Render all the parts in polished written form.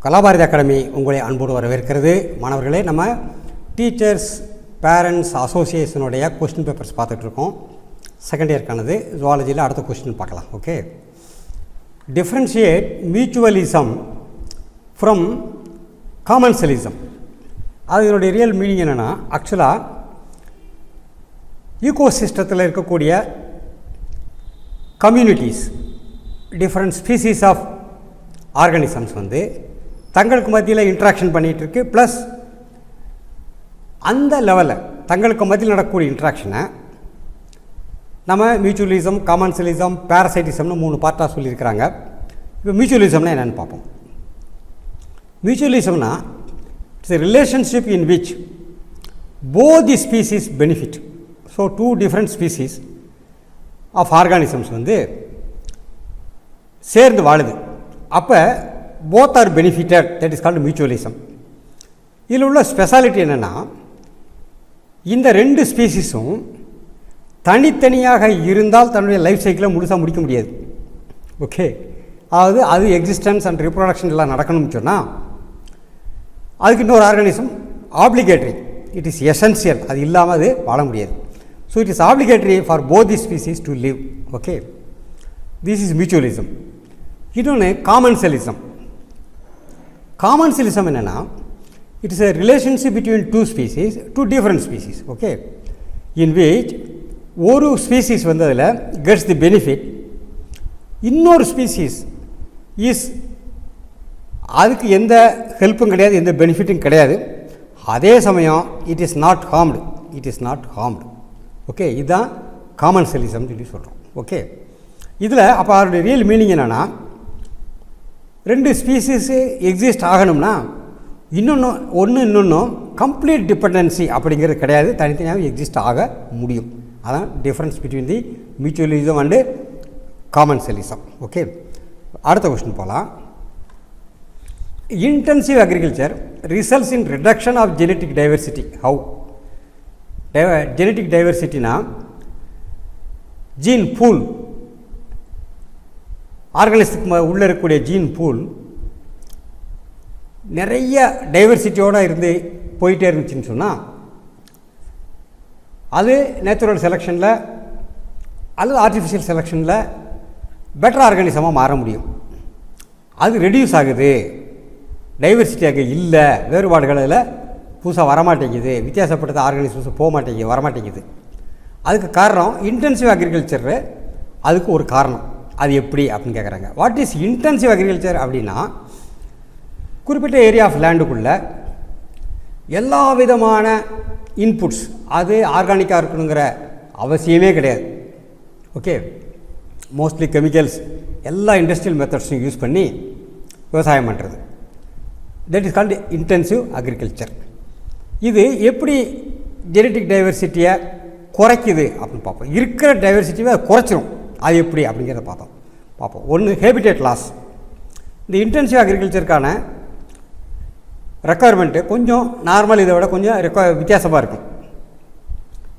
Kalabharathi academy உங்களை அன்போடு வரவேற்கிறது. மாணவர்களே, நம்ம டீச்சர்ஸ் பேரண்ட்ஸ் அசோசியேஷனுடைய கொஸ்டின் பேப்பர்ஸ் பார்த்துட்ருக்கோம். செகண்ட் இயர்க்கானது. ஜுவாலஜியில் அடுத்த கொஸ்டின் பார்க்கலாம். Okay, differentiate mutualism from commensalism. அது இதனுடைய ரியல் மீனிங் என்னென்னா, ஆக்சுவலாக ஈகோசிஸ்டத்தில் இருக்கக்கூடிய communities, different species of organisms தங்களுக்கு மத்தியில் இன்ட்ராக்ஷன் பண்ணிகிட்ருக்கு. ப்ளஸ் அந்த லெவலில் தங்களுக்கு மத்தியில் நடக்கக்கூடிய இன்ட்ராக்ஷனை நம்ம மியூச்சுவலிசம், காமன்சலிசம், பேரசைட்டிசம்னு 3 பார்ட்டாக சொல்லியிருக்கிறாங்க. இப்போ மியூச்சுவலிசம்னா என்னென்னு பார்ப்போம். மியூச்சுவலிசம்னா it's a relationship in which both the species benefit. So 2 different species of organisms சேர்ந்து வாழுது. அப்போ both are benefited, that is called mutualism. இதில் உள்ள ஸ்பெஷாலிட்டி என்னென்னா, இந்த 2 ஸ்பீசிஸும் தனித்தனியாக இருந்தால் தன்னுடைய லைஃப் சைக்கிளை முழுசாக முடிக்க முடியாது. ஓகே, அதாவது அது எக்ஸிஸ்டன்ஸ் அண்ட் ரிப்ரொடக்ஷன் எல்லாம் நடக்கணும்னு சொன்னால் அதுக்கு இன்னொரு organism obligatory, it is essential. அது இல்லாமல் அது வாழ முடியாது. So it is obligatory for both the species to live. Okay, this is mutualism. இன்னொன்று காமன்சலிசம். காமன்சலிசம் என்னென்னா, it is a relationship between 2 species, 2 different species. Okay, in which ஒரு ஸ்பீசிஸ் அதில் gets தி benefit, இன்னொரு ஸ்பீசிஸ் இஸ் அதுக்கு எந்த ஹெல்ப்பும் கிடையாது, எந்த பெனிஃபிட்டும் கிடையாது. அதே சமயம் it is not harmed, it is not harmed. Okay, இதுதான் காமன்சலிசம்னு சொல்லி சொல்கிறோம். ஓகே, இதில் அப்போ அதோடைய ரியல் மீனிங் என்னென்னா, 2 ஸ்பீசிஸு எக்ஸிஸ்ட் ஆகணும்னா இன்னொன்று கம்ப்ளீட் டிபெண்டன்சி அப்படிங்கிறது கிடையாது, தனித்தனியாக எக்ஸிஸ்ட் ஆக முடியும். அதான் difference between the mutualism and commensalism. Okay, அடுத்த கொஸ்டின் போகலாம். Intensive agriculture results in reduction of genetic diversity. How? Genetic டைவர்சிட்டினா ஜீன் பூல், ஆர்கானிசத்துக்கு உள்ளே இருக்கக்கூடிய ஜீன் பூல் நிறைய டைவர்சிட்டியோடு இருந்து போயிட்டே இருந்துச்சுன்னு சொன்னால் அது நேச்சுரல் செலெக்ஷனில் அல்லது ஆர்டிஃபிஷியல் செலெக்ஷனில் பெட்டர் ஆர்கானிசமாக மாற முடியும். அது ரெடியூஸ் ஆகுது, டைவர்சிட்டியாக இல்லை, வேறுபாடுகளில் புதுசாக வரமாட்டேங்குது, வித்தியாசப்பட்டது ஆர்கானிசம்ஸ் போக மாட்டேங்குது, வரமாட்டேங்குது. அதுக்கு காரணம் இன்டென்சிவ் அக்ரிகல்ச்சர். அதுக்கு ஒரு காரணம். அது எப்படி அப்படின்னு கேட்குறாங்க. வாட் இஸ் இன்டென்சிவ் அக்ரிகல்ச்சர் அப்படின்னா, குறிப்பிட்ட ஏரியா ஆஃப் லேண்டுக்குள்ளே எல்லா விதமான இன்புட்ஸ், அது ஆர்கானிக்காக இருக்கணுங்கிற அவசியமே கிடையாது. ஓகே, மோஸ்ட்லி கெமிக்கல்ஸ், எல்லா இண்டஸ்ட்ரியல் மெத்தட்ஸையும் யூஸ் பண்ணி விவசாயம் பண்ணுறது, that is called intensive agriculture. இது எப்படி ஜெனட்டிக் டைவர்சிட்டியை குறைக்குது அப்படின்னு பார்ப்போம். இருக்கிற டைவர்சிட்டியை குறைச்சிரும். அது எப்படி அப்படிங்கிறத பார்ப்போம். ஒன்று, ஹேபிடேட் லாஸ். இந்த இன்டென்சிவ் அக்ரிகல்ச்சருக்கான ரெக்குயர்மெண்ட்டு கொஞ்சம் நார்மல் இதை விட கொஞ்சம் வித்தியாசமாக இருக்கும்.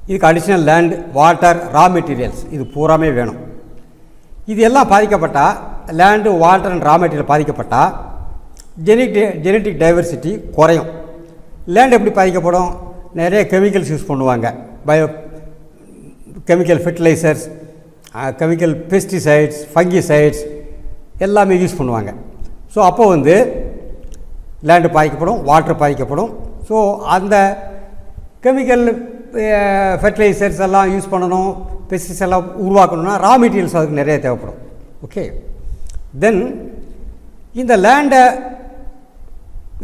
இதுக்கு additional land, water, raw materials இது பூராமே வேணும். இது எல்லாம் பாதிக்கப்பட்டால், land, water and raw material பாதிக்கப்பட்டால் ஜெனட்டிக் டைவர்சிட்டி குறையும். லேண்ட் எப்படி பாதிக்கப்படும்? நிறைய கெமிக்கல்ஸ் யூஸ் பண்ணுவாங்க, chemical fertilisers, chemical pesticides, fungicides எல்லாமே யூஸ் பண்ணுவாங்க. ஸோ அப்போ லேண்டு பாதிக்கப்படும், வாட்டர் பாதிக்கப்படும். ஸோ அந்த கெமிக்கல் ஃபெர்டிலைசர்ஸ் எல்லாம் யூஸ் பண்ணணும், பெஸ்டிசைட்ஸ் எல்லாம் உருவாக்கணும்னா ரா மெட்டீரியல்ஸ் அதுக்கு நிறைய தேவைப்படும். ஓகே, தென் இந்த லேண்டை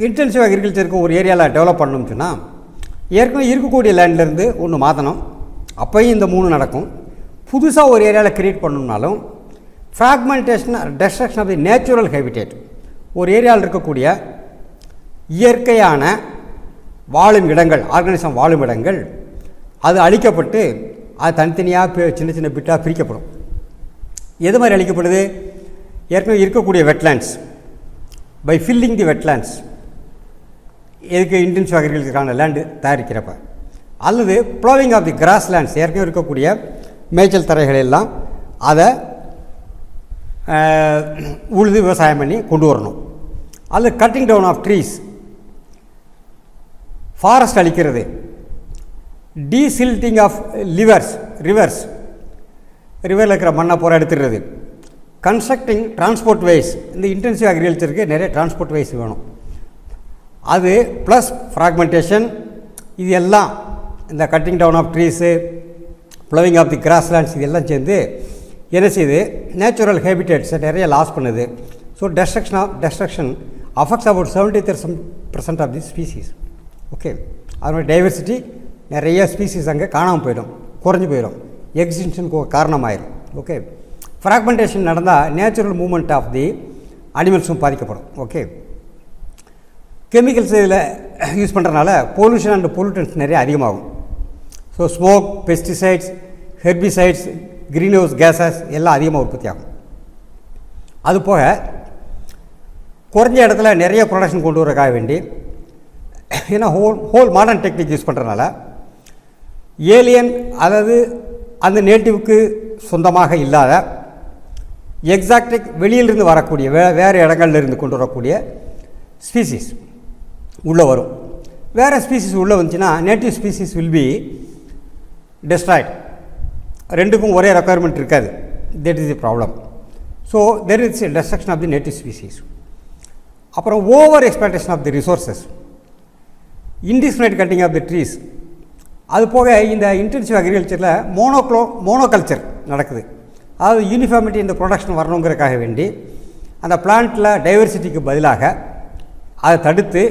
இன்டென்சிவ் அக்ரிகல்ச்சருக்கு ஒரு ஏரியாவில் டெவலப் பண்ணணும்னு சொன்னால் ஏற்கனவே இருக்கக்கூடிய லேண்ட்லேருந்து ஒன்று மாற்றணும். அப்போயும் இந்த 3 நடக்கும். புதுசாக ஒரு ஏரியாவில் க்ரியேட் பண்ணணும்னாலும் fragmentation, destruction of the natural habitat, ஒரு ஏரியாவில் இருக்கக்கூடிய இயற்கையான வாழும் இடங்கள், ஆர்கானிசம் வாழும் இடங்கள், அது அழிக்கப்பட்டு அது தனித்தனியாக சின்ன சின்ன பிட்டாக பிரிக்கப்படும். எது மாதிரி அழிக்கப்படுது? ஏற்கனவே இருக்கக்கூடிய wetlands, by filling the wetlands, எதுக்கு இன்டென்சிவ் அக்ரிகல்ச்சருக்கான லேண்டு தயாரிக்கிறப்ப, அல்லது ploughing of the grass lands, ஏற்கனவே இருக்கக்கூடிய மேய்ச்சல் தரைகள் எல்லாம் அதை உழுது விவசாயம் பண்ணி கொண்டு வரணும். அல்லது cutting down of trees, forest அழிக்கிறது, டீசில்ட்டிங் ஆஃப் ரிவர்ஸ், ரிவரில் இருக்கிற மண்ணை பூரா எடுத்துடுறது, கன்ஸ்ட்ரக்டிங் டிரான்ஸ்போர்ட் வேஸ். இந்த இன்டென்சிவ் அக்ரிகல்ச்சருக்கு நிறைய டிரான்ஸ்போர்ட் வேஸ் வேணும். அது ப்ளஸ் ஃப்ராக்மெண்டேஷன், இது எல்லாம் இந்த cutting down of trees, ploughing of the grasslands, இது எல்லாம் சேர்ந்து என்ன செய்யுது, நேச்சுரல் ஹேபிட்டேட்ஸை நிறைய லாஸ் பண்ணுது. So destruction affects about 70% of the species. Okay, அதனுடைய டைவர்சிட்டி நிறைய ஸ்பீசிஸ் அங்கே காணாமல் போயிடும், குறைஞ்சி போயிடும், எக்ஸ்டிங்ஷனுக்கு காரணமாயிடும். ஓகே, ஃப்ராக்மெண்டேஷன் நடந்தால் நேச்சுரல் மூவ்மெண்ட் ஆஃப் தி அனிமல்ஸும் பாதிக்கப்படும். ஓகே, கெமிக்கல்ஸ் இதில் யூஸ் பண்ணுறதுனால பொல்யூஷன் அண்ட் பொல்யூட்டன்ஸ் நிறைய அதிகமாகும். So smoke, pesticides, herbicides, green house gases எல்லாம் அதிகமாக உற்பத்தி ஆகும். அது போக குறைஞ்ச இடத்துல நிறைய ப்ரொடக்ஷன் கொண்டு வரக்காக வேண்டி, ஏன்னா ஹோல் மாடர்ன் டெக்னிக் யூஸ் பண்ணுறதுனால ஏலியன், அதாவது அந்த நேட்டிவ்க்கு சொந்தமாக இல்லாத எக்ஸாக்டிக் வெளியிலிருந்து வரக்கூடிய வேறு இடங்கள்லேருந்து கொண்டு வரக்கூடிய ஸ்பீசிஸ் உள்ளே வரும். வேறு ஸ்பீசிஸ் உள்ளே வந்துச்சுன்னா native species will be destroyed. ரெண்டுக்கும் ஒரே ரெக்குயர்மெண்ட் இருக்காது. That is the problem. So there is destruction of the native species. அப்புறம் over exploitation of the resources, indiscriminate cutting of the trees. அது போக இந்த இன்டென்சிவ் அக்ரிகல்ச்சரில் மோனோகல்ச்சர் நடக்குது. அதாவது யூனிஃபார்மிட்டி இந்த ப்ரொடக்ஷன் வரணுங்கிறதுக்காக வேண்டி அந்த பிளான்ட்டில் டைவர்சிட்டிக்கு பதிலாக அதை தடுத்து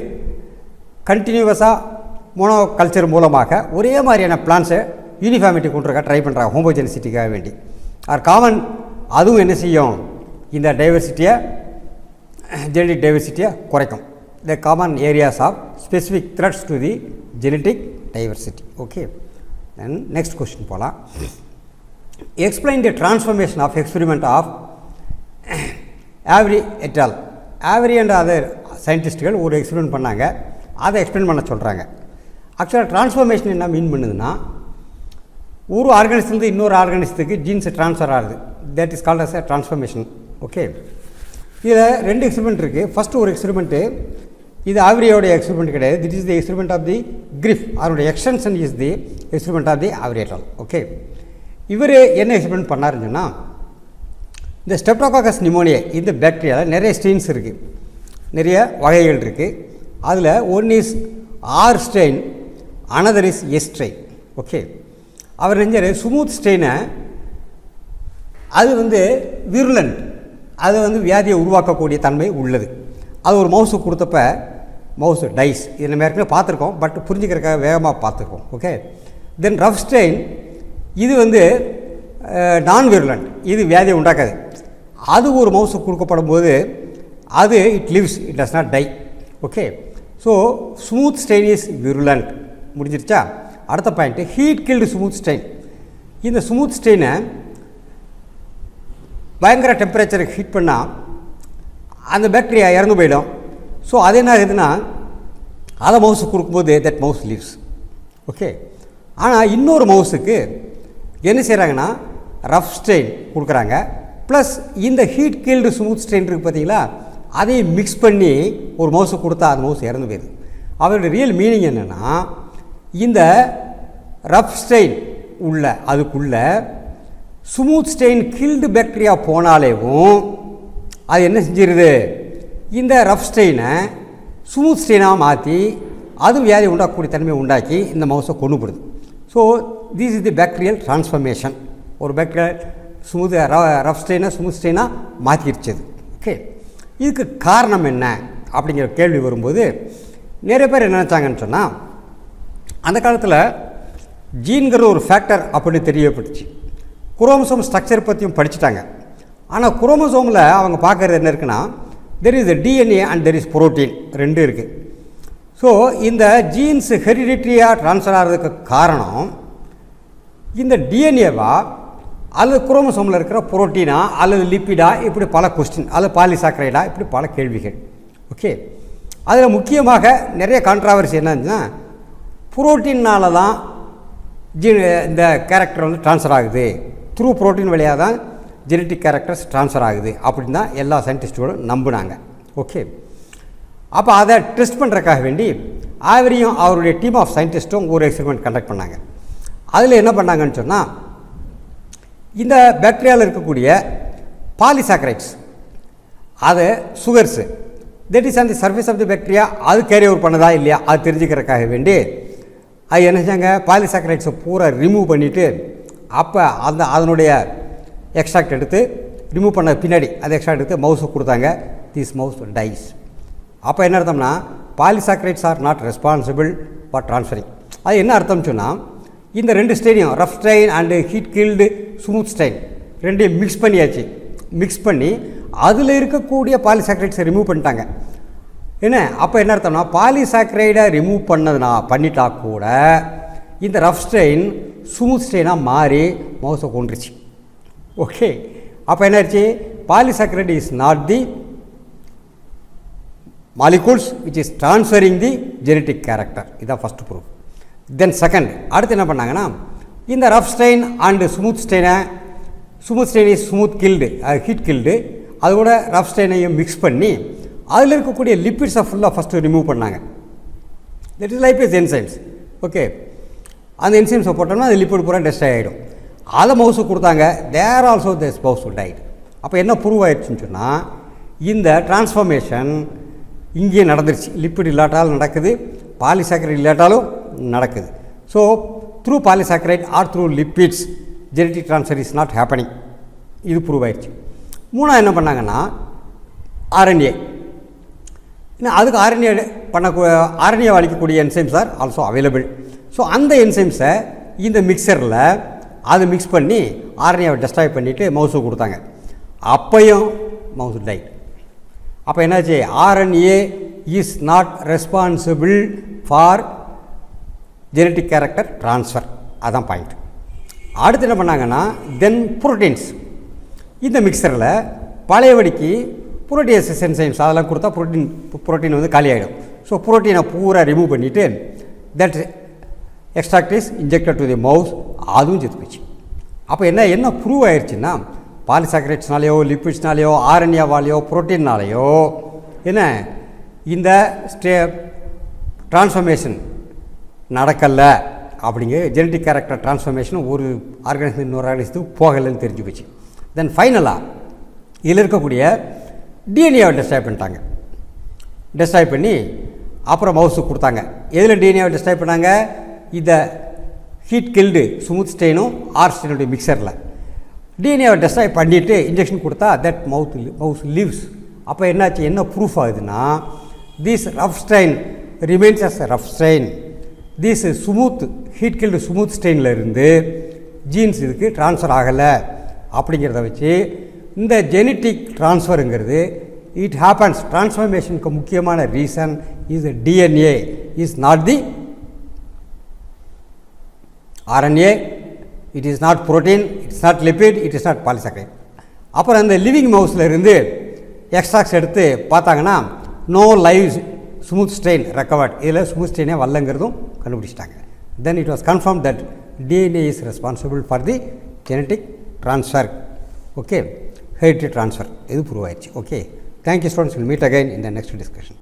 கண்டினியூவஸாக மோனோகல்ச்சர் மூலமாக ஒரே மாதிரியான பிளான்ஸை யூனிஃபார்மிட்டி கொண்டு ட்ரை பண்ணுறாங்க, ஹோமோஜெனிசிட்டிக்காக வேண்டி. ஆர் காமன், அதுவும் என்ன செய்யும், இந்த டைவர்சிட்டியை, ஜெனடிக் டைவர்சிட்டியை குறைக்கும். The common areas of specific threats to the genetic diversity. Okay, then next question போகலாம். Explain the transformation of experiment of Avery et al. Avery and other சயின்டிஸ்ட்டுகள் ஒரு எக்ஸ்பெரிமெண்ட் பண்ணாங்க, அதை எக்ஸ்பிளைன் பண்ண சொல்கிறாங்க. ஆக்சுவலாக டிரான்ஸ்ஃபர்மேஷன் என்ன மீன் பண்ணுதுன்னா, ஒரு ஆர்கானிசத்துலேருந்து இன்னொரு ஆர்கானிசத்துக்கு ஜீன்ஸை ட்ரான்ஸ்ஃபர் ஆகுது. That is called as a transformation. Okay, இதில் ரெண்டு எக்ஸ்பெரிமெண்ட் இருக்குது. ஃபஸ்ட்டு ஒரு எக்ஸ்பெரிமெண்ட்டு, இது ஆவரியோடைய எக்ஸ்பெரிமெண்ட் கிடையாது. This is the experiment of the Griffith. அதனுடைய extension is the experiment of the Avery et al. Okay, இவர் என்ன எக்ஸ்பெரிமெண்ட் பண்ணாருன்னு சொன்னால், இந்த ஸ்டெப்டோகாக்கஸ் நிமோனியா இந்த பாக்டீரியாவில் நிறைய ஸ்ட்ரெயின்ஸ் இருக்குது, நிறைய வகைகள் இருக்குது. அதில் one is R strain, another is S strain. Okay, அவர் நெஞ்சார் ஸ்மூத் ஸ்ட்ரெயினை, அது விருலண்ட், அது வியாதியை உருவாக்கக்கூடிய தன்மை உள்ளது. அது ஒரு மவுஸுக்கு கொடுத்தப்ப மவுஸ் டைஸ். இது நம்ம ஏற்கனவே பார்த்துருக்கோம், பட் புரிஞ்சுக்கிறதுக்காக வேகமாக பார்த்துருக்கோம். ஓகே, தென் ரஃப் ஸ்ட்ரெயின், இது நான் விருலண்ட், இது வியாதியை உண்டாக்காது. அது ஒரு மவுஸுக்கு கொடுக்கப்படும் போது அது it lives, it does not die. Okay, so smooth strain is virulent. முடிஞ்சிருச்சா? அடுத்த point, heat killed smooth strain. இந்த ஸ்மூத் ஸ்ட்ரெயினை பயங்கர டெம்பரேச்சருக்கு ஹீட் பண்ணால் அந்த பாக்டீரியா இறந்து போயிடும். ஸோ அது என்ன ஆகுதுன்னா, அதை மவுஸுக்கு கொடுக்கும்போது தட் மவுஸ் லிவ்ஸ். ஓகே, ஆனால் இன்னொரு மவுஸுக்கு என்ன செய்கிறாங்கன்னா ரஃப் ஸ்ட்ரெயின் கொடுக்குறாங்க, ப்ளஸ் இந்த ஹீட் கீல்டு ஸ்மூத் ஸ்ட்ரெயின் இருக்குது பார்த்தீங்களா, அதையும் மிக்ஸ் பண்ணி ஒரு மவுஸுக்கு கொடுத்தா அந்த மவுஸ் இறந்து போயிடுது. அவருடைய ரியல் மீனிங் என்னென்னா, இந்த ரஃப் ஸ்ட்ரெயின் உள்ள அதுக்குள்ள ஸ்மூத் ஸ்ட்ரெயின் கில்டு பாக்டீரியா போனாலேவும் அது என்ன செஞ்சிருது, இந்த ரஃப் ஸ்ட்ரெயினை ஸ்மூத் ஸ்ட்ரெயினாக மாற்றி அது வியாதி உண்டாக்கக்கூடிய தன்மையை உண்டாக்கி இந்த மவுஸை கொண்டு போடுது. So this is the bacterial transformation. ஒரு பாக்டீரியா ரஃப் ஸ்ட்ரெயினாக ஸ்மூத் ஸ்ட்ரெயினாக மாற்றிடுச்சது. ஓகே, இதுக்கு காரணம் என்ன அப்படிங்கிற கேள்வி வரும்போது நிறைய பேர் என்ன நினச்சாங்கன்னு சொன்னால், அந்த காலத்தில் ஜீன்கிற ஒரு ஃபேக்டர் அப்படின்னு தெரியப்பட்டுச்சு. குரோமோசோம் ஸ்ட்ரக்சர் பற்றியும் படிச்சுட்டாங்க. ஆனால் குரோமோசோமில் அவங்க பார்க்குறது என்ன இருக்குன்னா, there is DNA and there is protein, ரெண்டு இருக்குது. ஸோ இந்த ஜீன்ஸ் ஹெரிடிட்ரியாக ட்ரான்ஸ்ஃபர் ஆகிறதுக்கு காரணம் இந்த டிஎன்ஏவா அல்லது குரோமோசோமில் இருக்கிற புரோட்டீனா அல்லது லிப்பிடா, இப்படி பல கொஸ்டின், அல்லது பாலிசாக்கரைடா, இப்படி பல கேள்விகள். ஓகே, அதில் முக்கியமாக நிறைய கான்ட்ராவர்சி என்னன்னா, புரோட்டீனால் தான் இந்த கேரக்டர் ட்ரான்ஸ்ஃபர் ஆகுது, த்ரூ புரோட்டீன் வழியாக தான் ஜெனட்டிக் கேரக்டர்ஸ் ட்ரான்ஸ்ஃபர் ஆகுது அப்படின்னு தான் எல்லா சயின்டிஸ்டுகளும் நம்பினாங்க. ஓகே, அப்போ அதை டெஸ்ட் பண்ணுறதுக்காக வேண்டி அவரையும் அவருடைய டீம் ஆஃப் சயின்டிஸ்ட்டும் ஒரு எக்ஸ்பெரிமெண்ட் கண்டக்ட் பண்ணாங்க. அதில் என்ன பண்ணாங்கன்னு சொன்னால், இந்த பாக்டீரியாவில் இருக்கக்கூடிய பாலிசாக்கரைட்ஸ், அது sugars that is on the surface of the bacteria, அது கேரி ஓவர் பண்ணதா இல்லையா அது தெரிஞ்சுக்கிறதுக்காக வேண்டி அது என்ன செஞ்சாங்க, பாலிசாக்கரைட்ஸை பூரா ரிமூவ் பண்ணிவிட்டு அப்போ அதனுடைய எக்ஸ்ட்ராக்ட் எடுத்து ரிமூவ் பண்ண பின்னாடி அது எக்ஸ்ட்ராக்ட் எடுத்து மவுஸுக்கு கொடுத்தாங்க. This mouse dies. அப்போ என்ன அர்த்தம்னா, polysaccharides are not responsible for transferring. அது என்ன அர்த்தம்னு சொன்னால், இந்த ரெண்டு ஸ்டெயினையும் rough strain and heat killed smooth strain ரெண்டையும் மிக்ஸ் பண்ணியாச்சு. மிக்ஸ் பண்ணி அதில் இருக்கக்கூடிய பாலிசாக்கரைட்ஸை ரிமூவ் பண்ணிட்டாங்க. என்ன அப்போ என்ன அர்த்தம்னா, பாலிசாக்கரைடை ரிமூவ் பண்ணிட்டா கூட இந்த ரஃப் ஸ்டெயின் ஸ்மூத் ஸ்டெயினாக மாறி மவுஸை கொண்டுருச்சு. ஓகே, அப்போ என்ன ஆச்சு, polysaccharide is not the molecules which is transferring the genetic character. இதுதான் ஃபஸ்ட்டு ப்ரூஃப். தென் செகண்ட், அடுத்து என்ன பண்ணாங்கன்னா, இந்த rough strain and smooth strain is smooth killed, heat killed, அது கூட ரஃப் ஸ்டெயினையும் மிக்ஸ் பண்ணி அதில் இருக்கக்கூடிய லிப்பிட்ஸை ஃபுல்லாக ஃபஸ்ட்டு ரிமூவ் பண்ணாங்க. That is lipase enzymes. Okay, அந்த என்சைம்ஸை போட்டோம்னா அது லிப்பிட் பூரா டெஸ்ட்ராய் ஆகிடும். அதை மவுஸுக்கு கொடுத்தாங்க. தேர் ஆல்சோ திஸ் மவுஸ் டைட். அப்போ என்ன ப்ரூவ் ஆயிடுச்சுன்னு சொன்னால், இந்த டிரான்ஸ்ஃபர்மேஷன் இங்கே நடந்துருச்சு. லிப்பிட் இல்லாட்டாலும் நடக்குது, பாலிசாக்கரைட் இல்லாட்டாலும் நடக்குது. So through polysaccharide or through lipids genetic transfer is not happening. இது ப்ரூவ் ஆயிடுச்சு. மூணாவது என்ன பண்ணாங்கன்னா, ஆர்என்ஏ. அதுக்கு ஆர்என்ஏ அளிக்கக்கூடிய enzymes are also available. So அந்த என்சைம்ஸை இந்த மிக்சரில் அதை மிக்ஸ் பண்ணி ஆர்என்ஏவை டெஸ்ட்ராய் பண்ணிவிட்டு மவுஸுக்கு கொடுத்தாங்க. அப்பையும் மவுஸ் டைட். அப்போ என்னாச்சு, RNA is not responsible for genetic character transfer. அதுதான் பாயிண்ட். அடுத்து என்ன பண்ணாங்கன்னா, தென் புரோட்டீன்ஸ். இந்த மிக்சரில் பழையபடிக்கு புரோட்டியேசஸ் என்சைம்ஸ் அதெல்லாம் கொடுத்தா புரோட்டீன் வந்து காலி ஆகிடும். ஸோ புரோட்டீனை பூரா ரிமூவ் பண்ணிவிட்டு that extract is injected to the mouse. அதுவும் செத்து போச்சு. அப்போ என்ன ப்ரூவ் ஆயிடுச்சுன்னா, பாலிசாக்கரைட்ஸ்னாலேயோ லிப்பிட்ஸ்னாலேயோ ஆர்என்ஏவாலேயோ புரோட்டீன்னாலேயோ என்ன இந்த ட்ரான்ஸ்ஃபர்மேஷன் நடக்கலை. அப்படிங்கிற ஜெனட்டிக் கேரக்டர் ட்ரான்ஸ்ஃபர்மேஷன் ஒரு ஆர்கானிசம் இன்னொரு ஆர்கானிசத்துக்கு போகலைன்னு தெரிஞ்சு போச்சு. தென் ஃபைனலாக இதில் இருக்கக்கூடிய டிஎன்ஏவை டெஸ்ட்ராய் பண்ணிட்டாங்க. டெஸ்ட்ராய் பண்ணி அப்புறம் மவுஸுக்கு கொடுத்தாங்க. எதில் டிஎன்ஏவை டெஸ்ட்ராய் பண்ணாங்க, இந்த ஹீட் கில்டு ஸ்மூத் ஸ்டெயினும் ஆர் ஸ்டெயினுடைய மிக்சரில் டிஎன்ஏவை டெஸ்ட்ராய் பண்ணிவிட்டு இன்ஜெக்ஷன் கொடுத்தா தட் மவுஸ் லிவ்ஸ். அப்போ என்னாச்சு, என்ன ப்ரூஃப் ஆகுதுன்னா, this rough strain remains as rough strain. This smooth heat killed smooth ஸ்டெயினில் இருந்து ஜீன்ஸ் இதுக்கு ட்ரான்ஸ்ஃபர் ஆகலை. அப்படிங்கிறத வச்சு இந்த ஜெனட்டிக் ட்ரான்ஸ்ஃபருங்கிறது இட் ஹேப்பன்ஸ். ட்ரான்ஸ்ஃபர்மேஷனுக்கு முக்கியமான reason is DNA is not the RNA. It is not protein, it's not lipid, it is not polysaccharide. அப்புறம் அந்த லிவிங் மவுஸில் இருந்து எக்ஸ்ட்ராக்ட்ஸ் எடுத்து பார்த்தாங்கன்னா no live smooth strain recovered. இதில் ஸ்மூத் ஸ்டெயினே வரலங்கிறதும் கண்டுபிடிச்சிட்டாங்க. Then it was confirm that DNA is responsible for the genetic transfer. Okay, heredity transfer இது ப்ரூவ் ஆயிடுச்சு. Okay, thank you students. Will meet again in the next discussion.